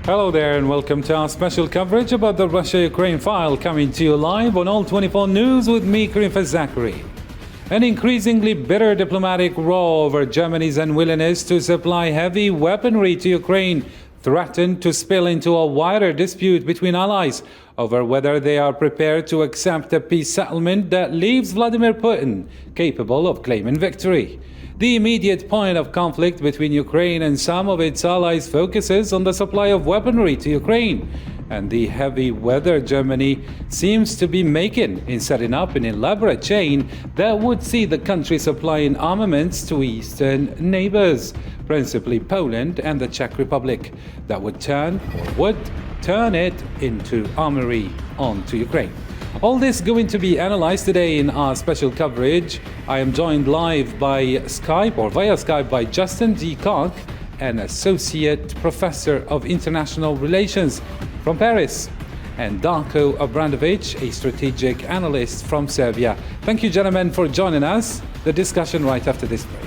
Hello there and welcome to our special coverage about the Russia-Ukraine file, coming to you live on All 24 News with me, Kirk Zachary. An increasingly bitter diplomatic row over Germany's unwillingness to supply heavy weaponry to Ukraine threatened to spill into a wider dispute between allies over whether they are prepared to accept a peace settlement that leaves Vladimir Putin capable of claiming victory. The immediate point of conflict between Ukraine and some of its allies focuses on the supply of weaponry to Ukraine and the heavy weather Germany seems to be making in setting up an elaborate chain that would see the country supplying armaments to eastern neighbors, principally Poland and the Czech Republic, that would turn it into armory onto Ukraine. All this going to be analyzed today in our special coverage. I am joined live by Skype or via Skype by Justin D. Kirk, an associate professor of international relations from Paris, and Darko Obradovic, a strategic analyst from Serbia. Thank you, gentlemen, for joining us. The discussion right after this break.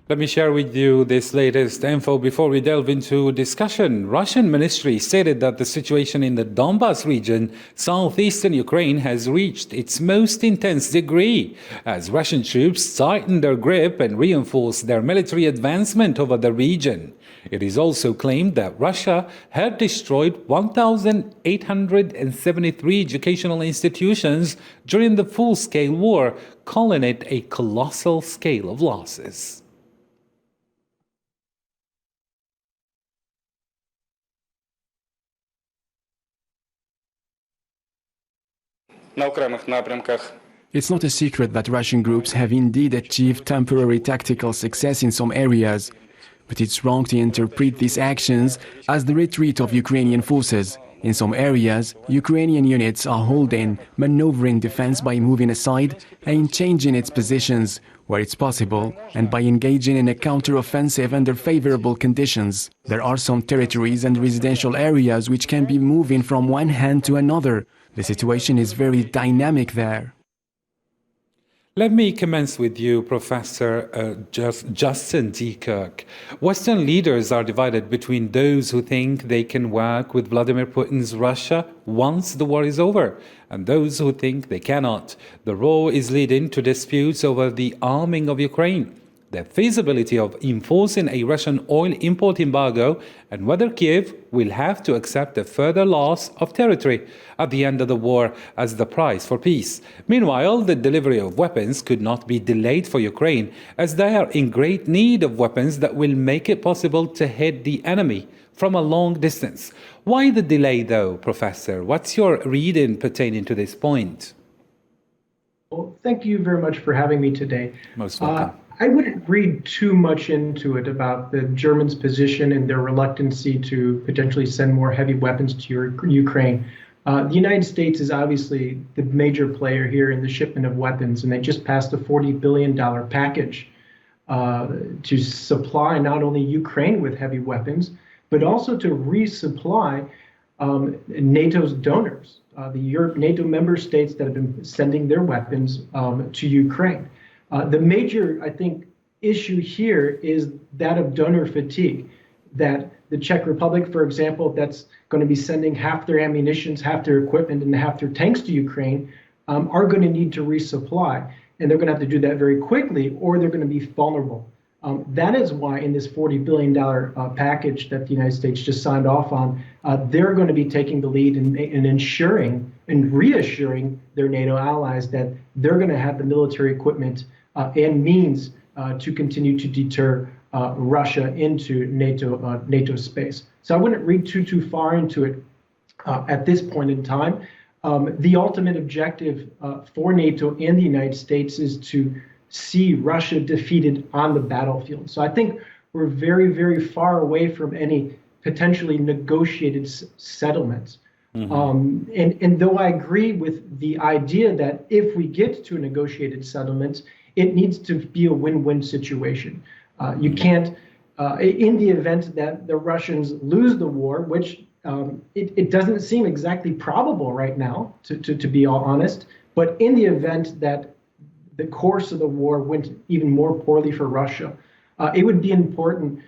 Let me share with you this latest info before we delve into discussion. Russian ministry stated that the situation in the Donbas region, southeastern Ukraine, has reached its most intense degree as Russian troops tighten their grip and reinforce their military advancement over the region. It is also claimed that Russia had destroyed 1,873 educational institutions during the full-scale war, calling it a colossal scale of losses. It's not a secret that Russian groups have indeed achieved temporary tactical success in some areas, but it's wrong to interpret these actions as the retreat of Ukrainian forces. In some areas, Ukrainian units are holding, maneuvering defense by moving aside and changing its positions where it's possible, and by engaging in a counter-offensive under favorable conditions. There are some territories and residential areas which can be moving from one hand to another. The situation is very dynamic there. Let me commence with you, Professor Justin D. Kirk. Western leaders are divided between those who think they can work with Vladimir Putin's Russia once the war is over, and those who think they cannot. The row is leading to disputes over the arming of Ukraine, the feasibility of enforcing a Russian oil import embargo, and whether Kiev will have to accept a further loss of territory at the end of the war as the price for peace. Meanwhile, the delivery of weapons could not be delayed for Ukraine, as they are in great need of weapons that will make it possible to hit the enemy from a long distance. Why the delay, though, Professor? What's your reading pertaining to this point? Well, thank you very much for having me today. Most welcome. I wouldn't read too much into it about the Germans' position and their reluctancy to potentially send more heavy weapons to Ukraine. The United States is obviously the major player here in the shipment of weapons, and they just passed a $40 billion package to supply not only Ukraine with heavy weapons, but also to resupply NATO's donors, the NATO member states that have been sending their weapons to Ukraine. The major, I think, issue here is that of donor fatigue, that the Czech Republic, for example, that's going to be sending half their ammunition, half their equipment, and half their tanks to Ukraine, are going to need to resupply. And they're going to have to do that very quickly, or they're going to be vulnerable. That is why in this $40 billion package that the United States just signed off on, they're going to be taking the lead in ensuring and reassuring their NATO allies that they're going to have the military equipment and means to continue to deter Russia into NATO space. So I wouldn't read too far into it at this point in time. The ultimate objective for NATO and the United States is to see Russia defeated on the battlefield. So I think we're very, very far away from any potentially negotiated settlements. And though I agree with the idea that if we get to a negotiated settlement, it needs to be a win-win situation. You can't, in the event that the Russians lose the war, which it doesn't seem exactly probable right now, to be all honest, but in the event that the course of the war went even more poorly for Russia, it would be important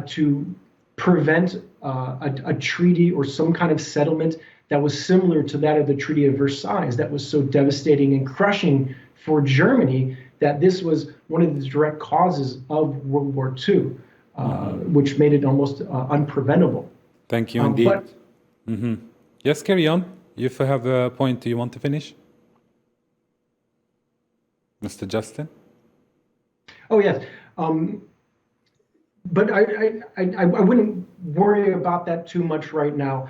to prevent a treaty or some kind of settlement that was similar to that of the Treaty of Versailles, that was so devastating and crushing for Germany that this was one of the direct causes of World War II, which made it almost unpreventable. Thank you indeed. Yes, carry on. If you have a point, do you want to finish? Mr. Justin? Oh, yes. But I wouldn't worry about that too much right now.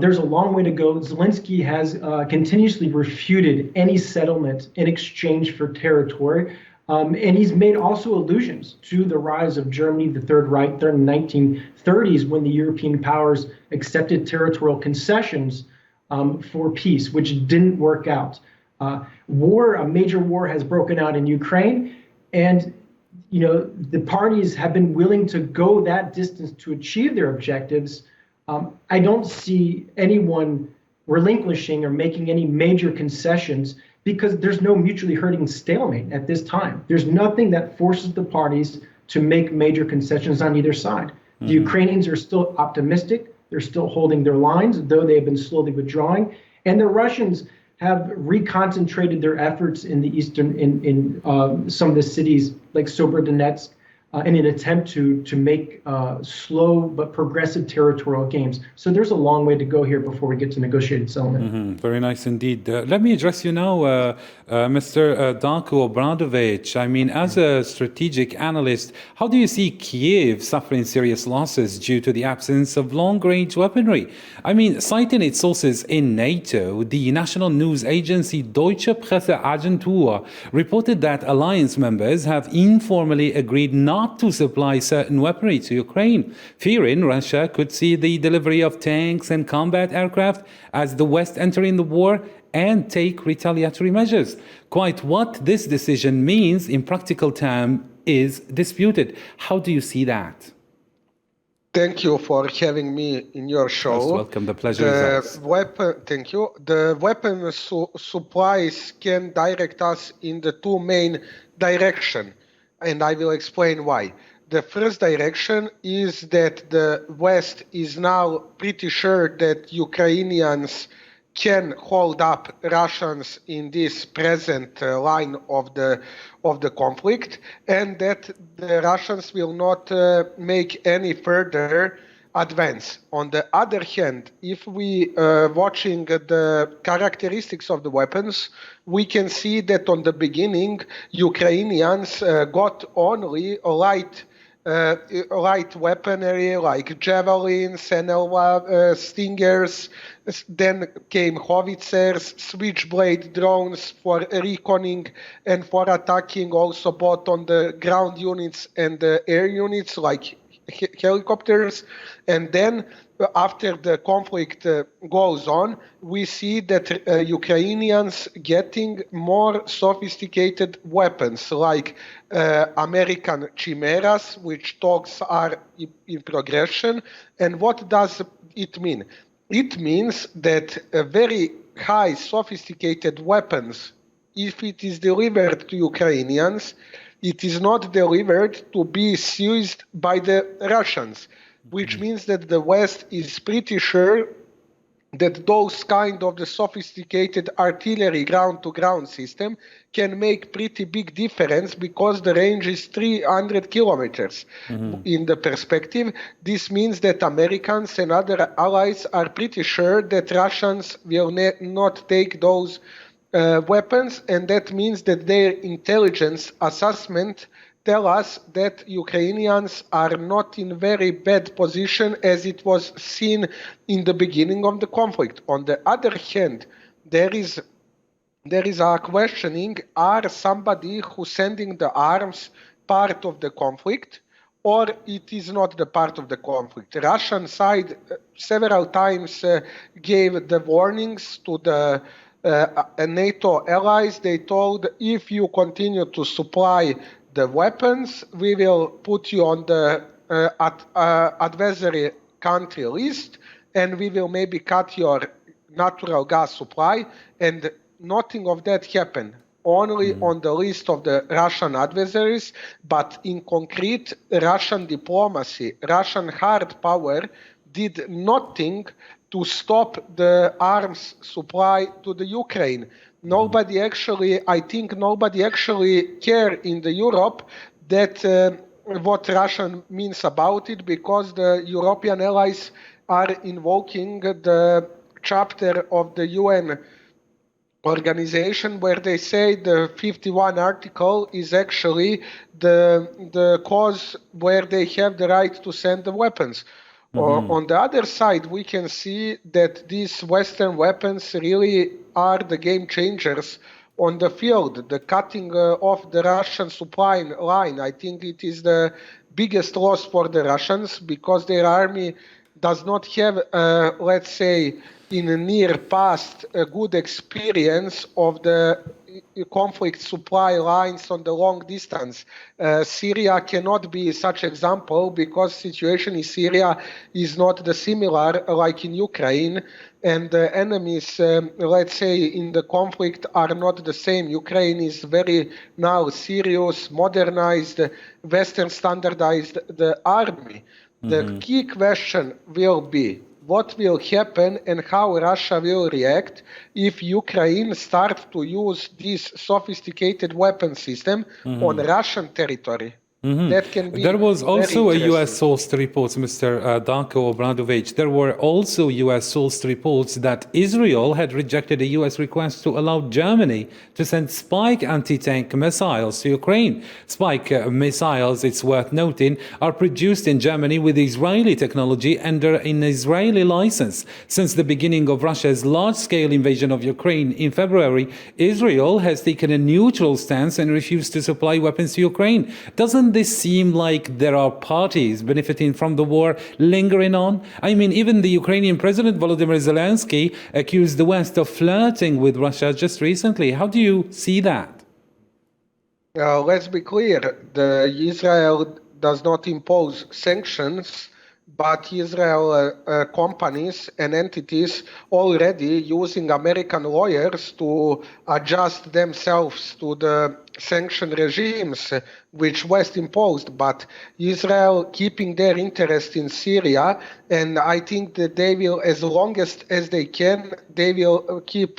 There's a long way to go. Zelensky has continuously refuted any settlement in exchange for territory. And he's made also allusions to the rise of Germany, the Third Reich, during the 1930s, when the European powers accepted territorial concessions for peace, which didn't work out. A major war has broken out in Ukraine, and the parties have been willing to go that distance to achieve their objectives. I don't see anyone relinquishing or making any major concessions because there's no mutually hurting stalemate at this time. There's nothing that forces the parties to make major concessions on either side. The Ukrainians are still optimistic. They're still holding their lines, though they have been slowly withdrawing. And the Russians have reconcentrated their efforts in the eastern, in some of the cities like Sobrodonetsk, in an attempt to make slow but progressive territorial gains. So there's a long way to go here before we get to negotiated settlement. Very nice indeed. Let me address you now, Mr. Darko Obradovic. I mean, as a strategic analyst, how do you see Kiev suffering serious losses due to the absence of long-range weaponry? I mean, citing its sources in NATO, the national news agency Deutsche Presseagentur reported that alliance members have informally agreed not to supply certain weaponry to Ukraine, fearing Russia could see the delivery of tanks and combat aircraft as the West entering the war and take retaliatory measures. Quite what this decision means in practical terms is disputed. How do you see that? Thank you for having me in your show. Most welcome. The pleasure is ours. Thank you. The weapon supplies can direct us in the two main directions. And I will explain why. The first direction is that the West is now pretty sure that Ukrainians can hold up Russians in this present line of the conflict, and that the Russians will not make any further advance. On the other hand, if we watching the characteristics of the weapons, we can see that on the beginning, Ukrainians got only light weaponry like javelins, stingers, then came howitzers, switchblade drones for reconning and for attacking, also both on the ground units and the air units like helicopters. And then after the conflict goes on, we see that Ukrainians getting more sophisticated weapons like American chimeras, which talks are in progression. And what does it mean? It means that very high sophisticated weapons, if it is delivered to Ukrainians, it is not delivered to be seized by the Russians, which means that the West is pretty sure that those kind of the sophisticated artillery ground-to-ground system can make pretty big difference because the range is 300 kilometers. In the perspective, this means that Americans and other allies are pretty sure that Russians will not take those weapons, and that means that their intelligence assessment tell us that Ukrainians are not in very bad position as it was seen in the beginning of the conflict. On the other hand, there is a questioning, are somebody who sending the arms part of the conflict, or it is not the part of the conflict. The Russian side several times gave the warnings to the NATO allies. They told, if you continue to supply the weapons, we will put you on the adversary country list, and we will maybe cut your natural gas supply, and nothing of that happened. Only on the list of the Russian adversaries, but in concrete, Russian diplomacy, Russian hard power did nothing to stop the arms supply to the Ukraine. Nobody actually, I think nobody actually care in the Europe that what Russia means about it, because the European allies are invoking the chapter of the UN organization where they say the 51 article is actually the cause where they have the right to send the weapons. On the other side, we can see that these Western weapons really are the game changers on the field. The cutting off the Russian supply line, I think it is the biggest loss for the Russians, because their army does not have, let's say, in the near past, a good experience of the conflict supply lines on the long distance. Syria cannot be such example, because situation in Syria is not the similar like in Ukraine, and the enemies, let's say, in the conflict are not the same. Ukraine is very now serious, modernized, Western standardized the army. The key question will be, what will happen and how Russia will react if Ukraine starts to use this sophisticated weapon system on Russian territory. That can be There was also a U.S. interesting. sourced report, Mr. Darko Obradovic. There were also U.S. sourced reports that Israel had rejected a U.S. request to allow Germany to send Spike anti-tank missiles to Ukraine. Spike missiles, it's worth noting, are produced in Germany with Israeli technology under an Israeli license. Since the beginning of Russia's large-scale invasion of Ukraine in February, Israel has taken a neutral stance and refused to supply weapons to Ukraine. Doesn't this seem like there are parties benefiting from the war lingering on? I mean, even the Ukrainian President Volodymyr Zelensky accused the West of flirting with Russia just recently. How do you see that? Let's be clear, Israel does not impose sanctions, but Israel companies and entities already using American lawyers to adjust themselves to the sanction regimes which West imposed, but Israel keeping their interest in Syria, and I think that they will, as long as they can, they will keep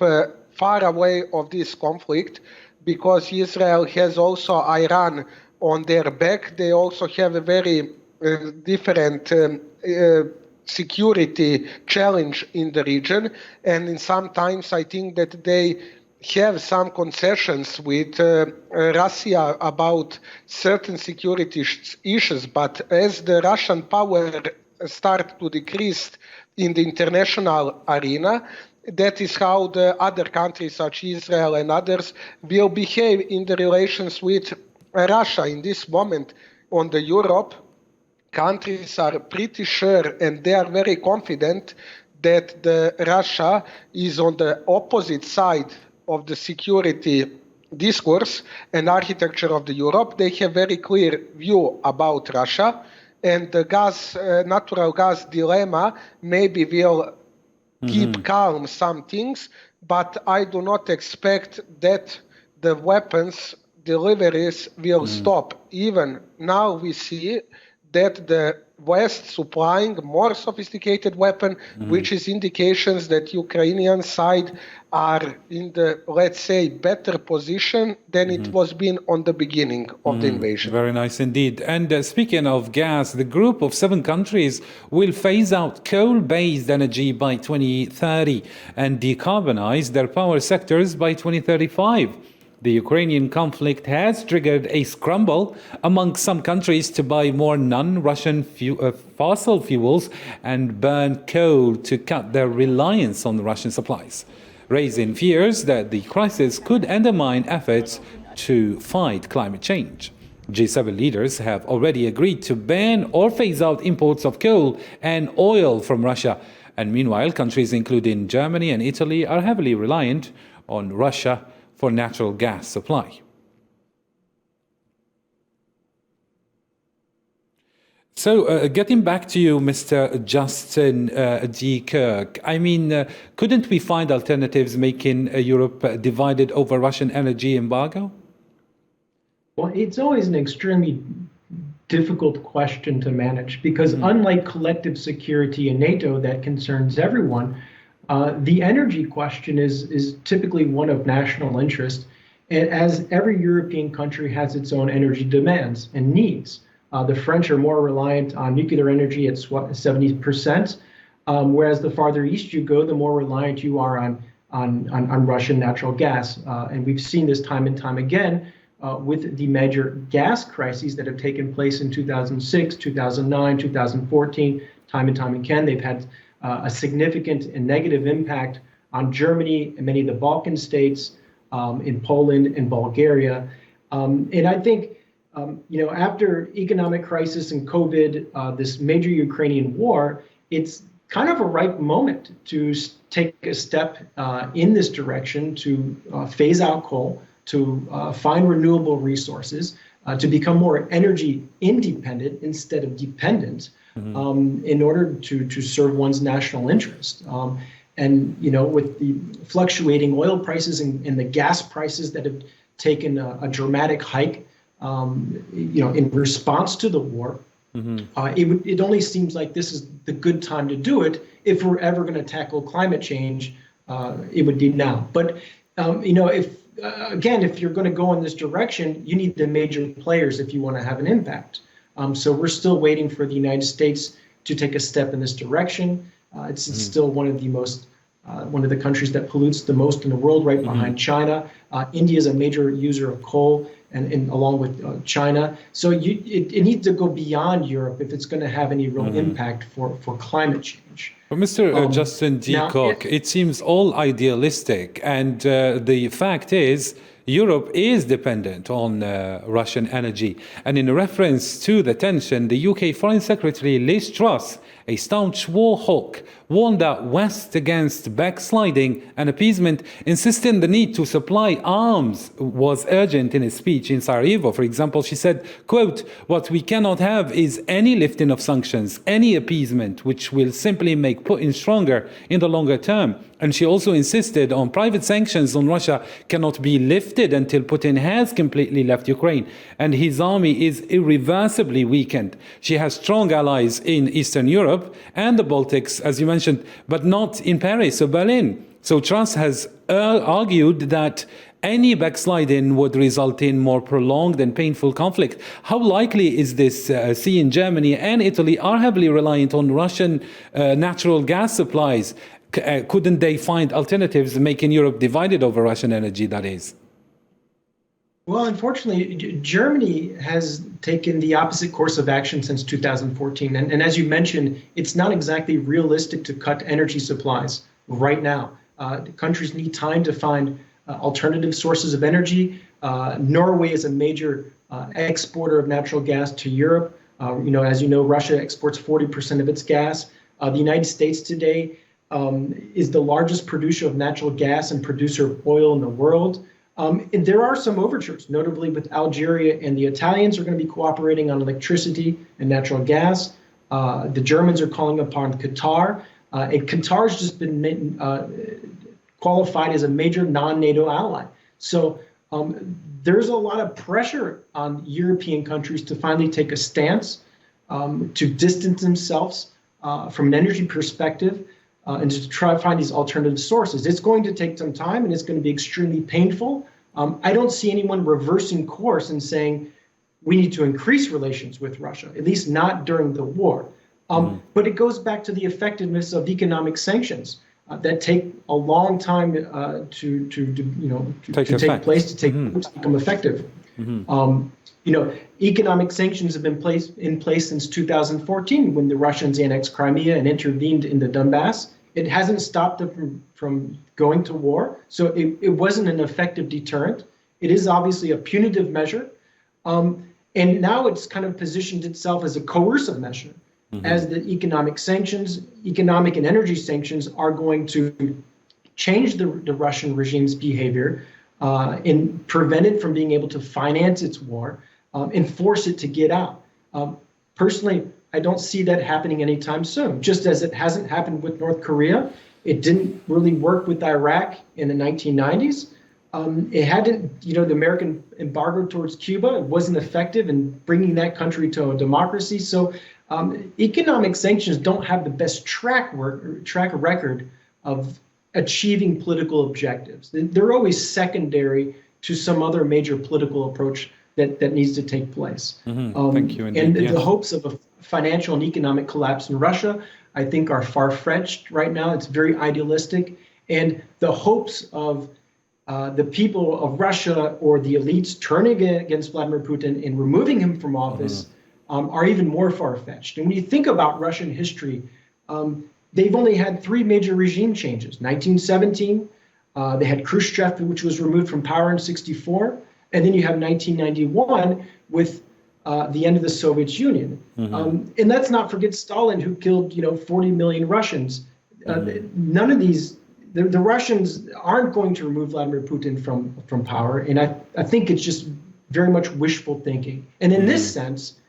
far away of this conflict, because Israel has also Iran on their back. They also have a very different security challenge in the region, and sometimes I think that they have some concessions with Russia about certain security issues, but as the Russian power start to decrease in the international arena, that is how the other countries such as Israel and others will behave in the relations with Russia. In this moment on the Europe, countries are pretty sure and they are very confident that Russia is on the opposite side of the security discourse and architecture of the Europe. They have very clear view about Russia, and the natural gas dilemma maybe will keep calm some things, but I do not expect that the weapons deliveries will stop. Even now we see that the West supplying more sophisticated weapon, which is indications that Ukrainian side are in the, let's say, better position than it was been on the beginning of the invasion. Very nice indeed. And speaking of gas, the group of 7 countries will phase out coal-based energy by 2030 and decarbonize their power sectors by 2035. The Ukrainian conflict has triggered a scramble among some countries to buy more non-Russian fossil fuels and burn coal to cut their reliance on Russian supplies, raising fears that the crisis could undermine efforts to fight climate change. G7 leaders have already agreed to ban or phase out imports of coal and oil from Russia. And meanwhile, countries including Germany and Italy are heavily reliant on Russia for natural gas supply. So, getting back to you, Mr. Justin D. Kirk, I mean, couldn't we find alternatives making Europe divided over Russian energy embargo? Well, it's always an extremely difficult question to manage because unlike collective security in NATO that concerns everyone, the energy question is typically one of national interest, as every European country has its own energy demands and needs. The French are more reliant on nuclear energy at 70%, whereas the farther east you go, the more reliant you are on Russian natural gas. And we've seen this time and time again with the major gas crises that have taken place in 2006, 2009, 2014, time and time again. They've had a significant and negative impact on Germany and many of the Balkan states, in Poland and Bulgaria. And I think, after economic crisis and COVID, this major Ukrainian war, it's kind of a ripe moment to take a step in this direction to phase out coal, to find renewable resources, to become more energy independent instead of dependent, in order to serve one's national interest. And with the fluctuating oil prices and the gas prices that have taken a dramatic hike, in response to the war, it only seems like this is the good time to do it. If we're ever going to tackle climate change, it would be now. But if you're going to go in this direction, you need the major players if you want to have an impact. So we're still waiting for the United States to take a step in this direction. It's still one of the countries that pollutes the most in the world, right behind China. India is a major user of coal, and along with China. So it needs to go beyond Europe if it's going to have any real impact for climate change. Well, Mr. Justin D. Cook, it seems all idealistic, and the fact is Europe is dependent on Russian energy. And in reference to the tension, the UK Foreign Secretary Liz Truss, a staunch war hawk, warned that West against backsliding and appeasement, insisting the need to supply arms was urgent in a speech in Sarajevo. For example, she said, quote, "What we cannot have is any lifting of sanctions, any appeasement, which will simply make Putin stronger in the longer term." And she also insisted on private sanctions on Russia cannot be lifted until Putin has completely left Ukraine and his army is irreversibly weakened. She has strong allies in Eastern Europe and the Baltics, as you mentioned, but not in Paris or Berlin. So Truss has argued that any backsliding would result in more prolonged and painful conflict. How likely is this, seeing Germany and Italy are heavily reliant on Russian natural gas supplies? Couldn't they find alternatives making Europe divided over Russian energy, that is? Well, unfortunately, Germany has taken the opposite course of action since 2014. And as you mentioned, it's not exactly realistic to cut energy supplies right now. Countries need time to find alternative sources of energy. Norway is a major exporter of natural gas to Europe. As you know, Russia exports 40% of its gas. The United States today is the largest producer of natural gas and producer of oil in the world. And there are some overtures, notably with Algeria, and the Italians are going to be cooperating on electricity and natural gas. The Germans are calling upon Qatar. And Qatar has just been qualified as a major non-NATO ally. So there's a lot of pressure on European countries to finally take a stance, to distance themselves from an energy perspective, and to try to find these alternative sources. It's going to take some time, and it's going to be extremely painful. I don't see anyone reversing course and saying we need to increase relations with Russia, at least not during the war. But it goes back to the effectiveness of economic sanctions that take a long time to take place, to become effective. Economic sanctions have been in place since 2014 when the Russians annexed Crimea and intervened in the Donbass. It hasn't stopped them from going to war, so it wasn't an effective deterrent. It is obviously a punitive measure. And now it's kind of positioned itself as a coercive measure, as the economic and energy sanctions are going to change the Russian regime's behavior and prevent it from being able to finance its war and force it to get out. Personally, I don't see that happening anytime soon, just as it hasn't happened with North Korea. It didn't really work with Iraq in the 1990s. It hadn't, the American embargo towards Cuba, it wasn't effective in bringing that country to a democracy. So economic sanctions don't have the best track record of achieving political objectives. They're always secondary to some other major political approach that needs to take place. Thank you indeed. And yes. the hopes of a financial and economic collapse in Russia, I think, are far-fetched right now. It's very idealistic. And the hopes of the people of Russia or the elites turning against Vladimir Putin and removing him from office are even more far-fetched. And when you think about Russian history, they've only had three major regime changes. 1917, they had Khrushchev, which was removed from power in 1964. And then you have 1991 with the end of the Soviet Union. And let's not forget Stalin, who killed 40 million Russians. None of these, the Russians aren't going to remove Vladimir Putin from power. And I think it's just very much wishful thinking. And in this sense,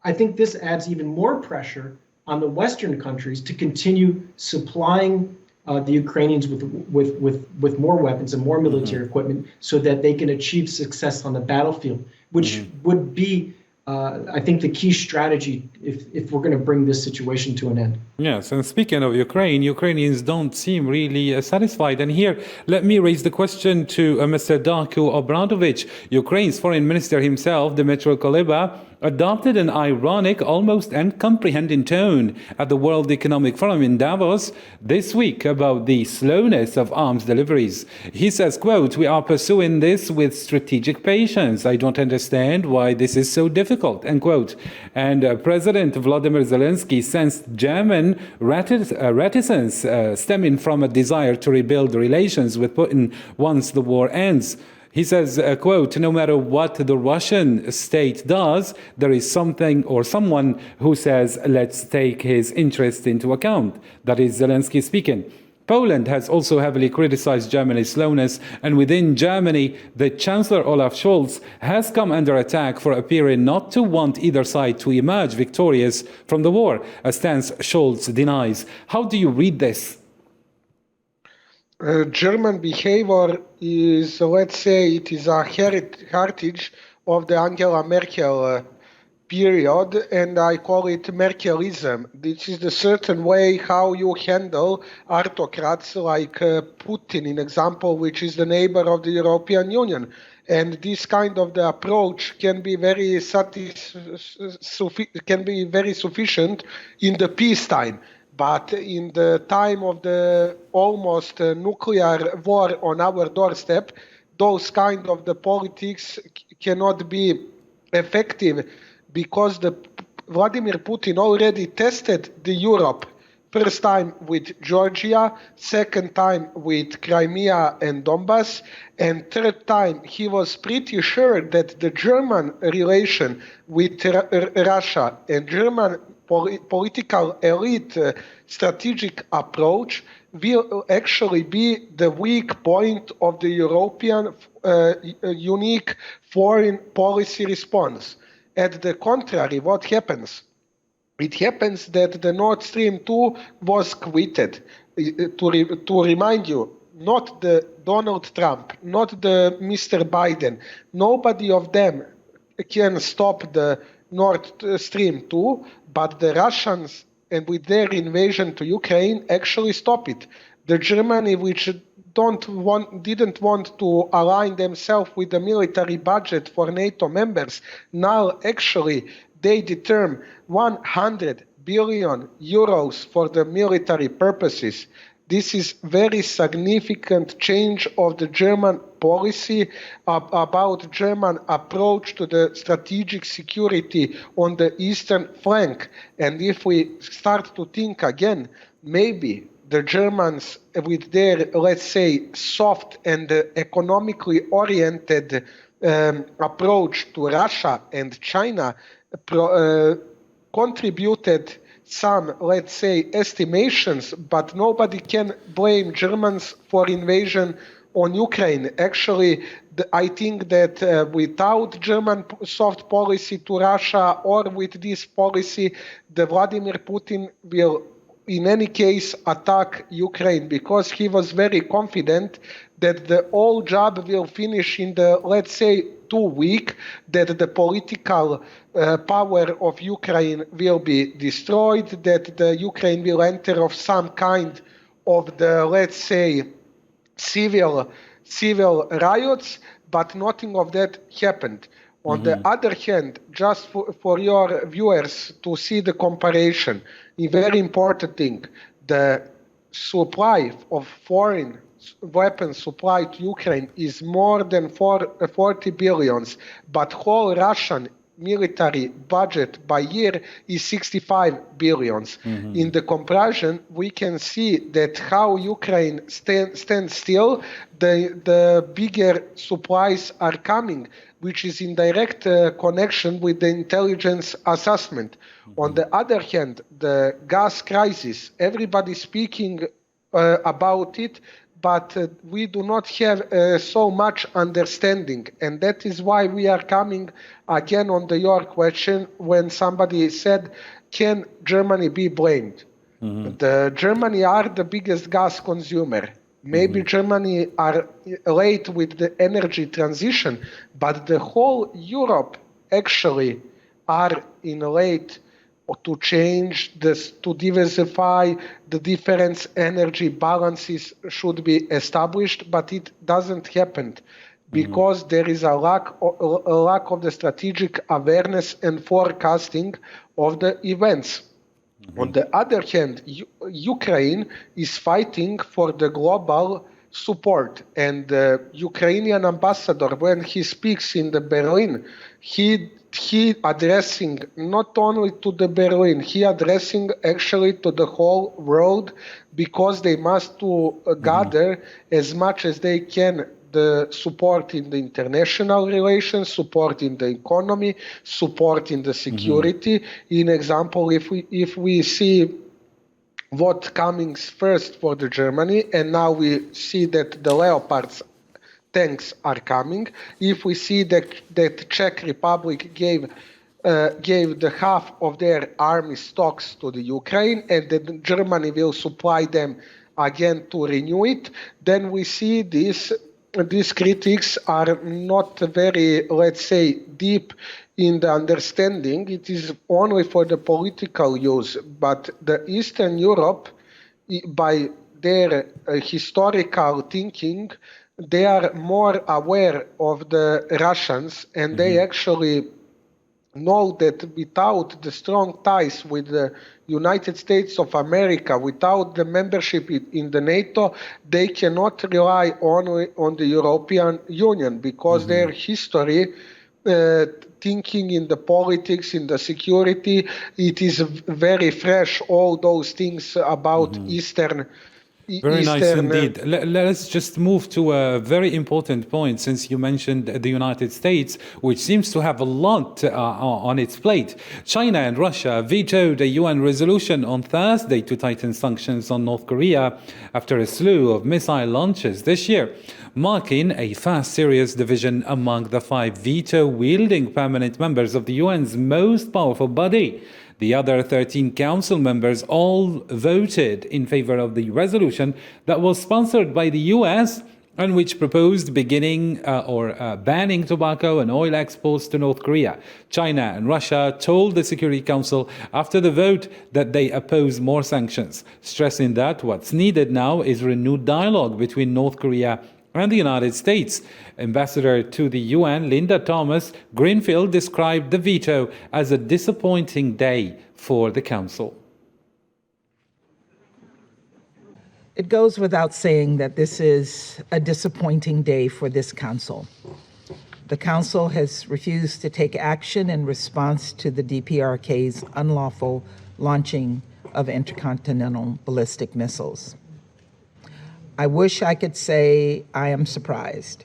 I think this adds even more pressure on the Western countries to continue supplying the Ukrainians with more weapons and more military equipment so that they can achieve success on the battlefield, which would be, I think, the key strategy if we're going to bring this situation to an end. Yes, and speaking of Ukraine, Ukrainians don't seem really satisfied. And here, let me raise the question to Mr. Darko Obradovic. Ukraine's foreign minister himself, Dmytro Kuleba, adopted an ironic, almost uncomprehending tone at the World Economic Forum in Davos this week about the slowness of arms deliveries. He says, quote, "We are pursuing this with strategic patience. I don't understand why this is so difficult," end quote. And President Volodymyr Zelensky sensed German reticence stemming from a desire to rebuild relations with Putin once the war ends. He says, quote, "No matter what the Russian state does, there is something or someone who says, let's take his interest into account." That is Zelensky speaking. Poland has also heavily criticized Germany's slowness, and within Germany, the Chancellor Olaf Scholz has come under attack for appearing not to want either side to emerge victorious from the war, a stance Scholz denies. How do you read this? German behavior is, let's say, it is a heritage of the Angela Merkel period, and I call it Merkelism. This is the certain way how you handle autocrats like Putin, in example, which is the neighbor of the European Union. And this kind of the approach can be very sufficient in the peacetime. But in the time of the almost nuclear war on our doorstep, those kind of the politics cannot be effective because Vladimir Putin already tested the Europe. First time with Georgia, second time with Crimea and Donbass, and third time he was pretty sure that the German relation with Russia and German political elite strategic approach will actually be the weak point of the European unique foreign policy response. At the contrary, what happens? It happens that the Nord Stream 2 was quitted. To remind you, not the Donald Trump, not the Mr. Biden, nobody of them can stop the Nord Stream 2, but the Russians, and with their invasion to Ukraine, actually stop it. The Germany, which didn't want to align themselves with the military budget for NATO members, now actually they determine 100 billion euros for the military purposes. This is very significant change of the German policy about German approach to the strategic security on the eastern flank. And if we start to think again, maybe the Germans with their, let's say, soft and economically oriented approach to Russia and China contributed some, let's say, estimations, but nobody can blame Germans for invasion on Ukraine. Actually, I think that without German soft policy to Russia or with this policy, the Vladimir Putin will in any case attack Ukraine, because he was very confident that the whole job will finish in the, let's say, 2 weeks, that the political power of Ukraine will be destroyed, that the Ukraine will enter of some kind of the, let's say, civil riots, but nothing of that happened. On the other hand, just for your viewers to see the comparison, a very important thing, the supply of foreign weapons supply to Ukraine is more than 40 billions, but whole Russian military budget by year is 65 billions. In the comparison, we can see that how Ukraine stands still, the bigger supplies are coming, which is in direct connection with the intelligence assessment. On the other hand, the gas crisis, everybody speaking about it, but we do not have so much understanding. And that is why we are coming again on your question when somebody said, can Germany be blamed? The Germany are the biggest gas consumer. Maybe Germany are late with the energy transition, but the whole Europe actually are in late to change this, to diversify the different energy balances should be established, but it doesn't happen because there is a lack of the strategic awareness and forecasting of the events. On the other hand, Ukraine is fighting for the global support, and the Ukrainian ambassador, when he speaks in the Berlin, he addressing not only to the Berlin, he addressing actually to the whole world, because they must gather as much as they can the support in the international relations, support in the economy, support in the security. In example, if we see what comes first for the Germany, and now we see that the Leopards tanks are coming. If we see that Czech Republic gave the half of their army stocks to the Ukraine, and that Germany will supply them again to renew it, then we see these critics are not very, let's say, deep in the understanding. It is only for the political use, but the Eastern Europe, by their historical thinking, they are more aware of the Russians, and they actually know that without the strong ties with the United States of America, without the membership in the NATO, they cannot rely only on the European Union, because their history, thinking in the politics, in the security, it is very fresh, all those things about Eastern. Very nice indeed. Let's just move to a very important point, since you mentioned the United States, which seems to have a lot on its plate. China and Russia vetoed a UN resolution on Thursday to tighten sanctions on North Korea after a slew of missile launches this year, marking a first serious division among the 5 veto-wielding permanent members of the UN's most powerful body. The other 13 council members all voted in favor of the resolution that was sponsored by the US and which proposed beginning banning tobacco and oil exports to North Korea. China and Russia told the Security Council after the vote that they oppose more sanctions, stressing that what's needed now is renewed dialogue between North Korea and the United States. Ambassador to the UN, Linda Thomas-Greenfield, described the veto as a disappointing day for the Council. It goes without saying that this is a disappointing day for this Council. The Council has refused to take action in response to the DPRK's unlawful launching of intercontinental ballistic missiles. I wish I could say I am surprised,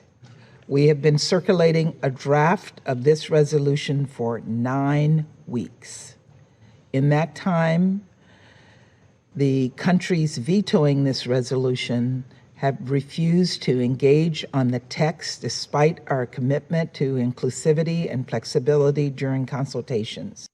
We have been circulating a draft of this resolution for 9 weeks. In that time, the countries vetoing this resolution have refused to engage on the text despite our commitment to inclusivity and flexibility during consultations.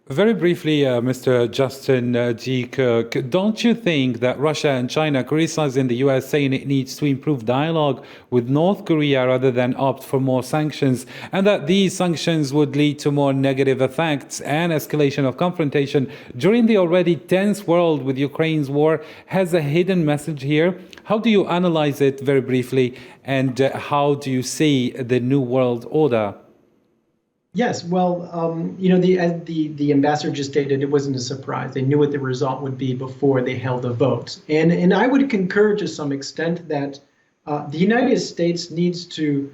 Very briefly, Mr. Justin G. Kirk, don't you think that Russia and China criticizing the U.S. saying it needs to improve dialogue with North Korea rather than opt for more sanctions, and that these sanctions would lead to more negative effects and escalation of confrontation during the already tense world with Ukraine's war, has a hidden message here? How do you analyze it very briefly, and how do you see the new world order? Yes, well, as the ambassador just stated, it wasn't a surprise. They knew what the result would be before they held the vote. And I would concur to some extent that the United States needs to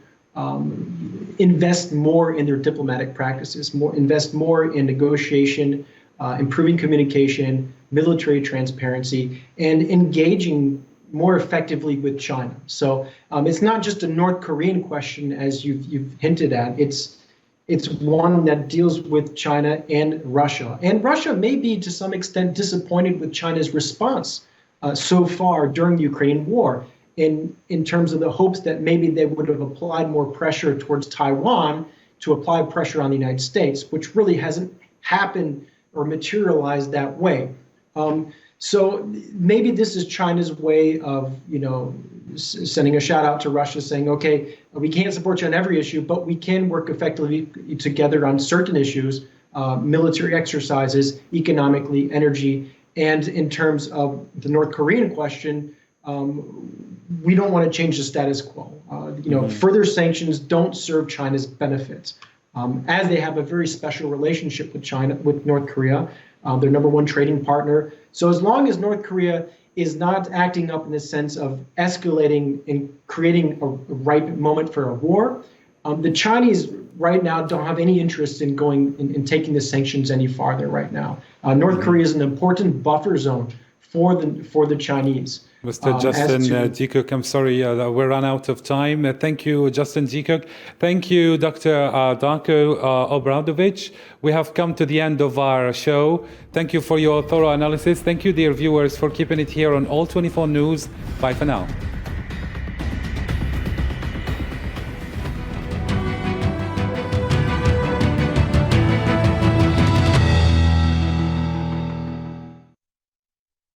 invest more in their diplomatic practices, invest more in negotiation, improving communication, military transparency, and engaging more effectively with China. So it's not just a North Korean question, as you've hinted at. It's one that deals with China and Russia. And Russia may be, to some extent, disappointed with China's response so far during the Ukrainian war in terms of the hopes that maybe they would have applied more pressure towards Taiwan to apply pressure on the United States, which really hasn't happened or materialized that way. So maybe this is China's way of, sending a shout out to Russia saying, okay, we can't support you on every issue, but we can work effectively together on certain issues, military exercises, economically, energy, and in terms of the North Korean question, we don't want to change the status quo. Further sanctions don't serve China's benefits, as they have a very special relationship with North Korea, their number one trading partner. So as long as North Korea is not acting up in the sense of escalating and creating a ripe moment for a war, the Chinese right now don't have any interest in going in taking the sanctions any farther right now. North Korea is an important buffer zone for the Chinese. Mr. Justin G. Kirk, I'm sorry we ran out of time. Thank you, Justin G. Kirk. Thank you, Dr. Darko Obradovic. We have come to the end of our show. Thank you for your thorough analysis. Thank you, dear viewers, for keeping it here on All 24 News. Bye for now.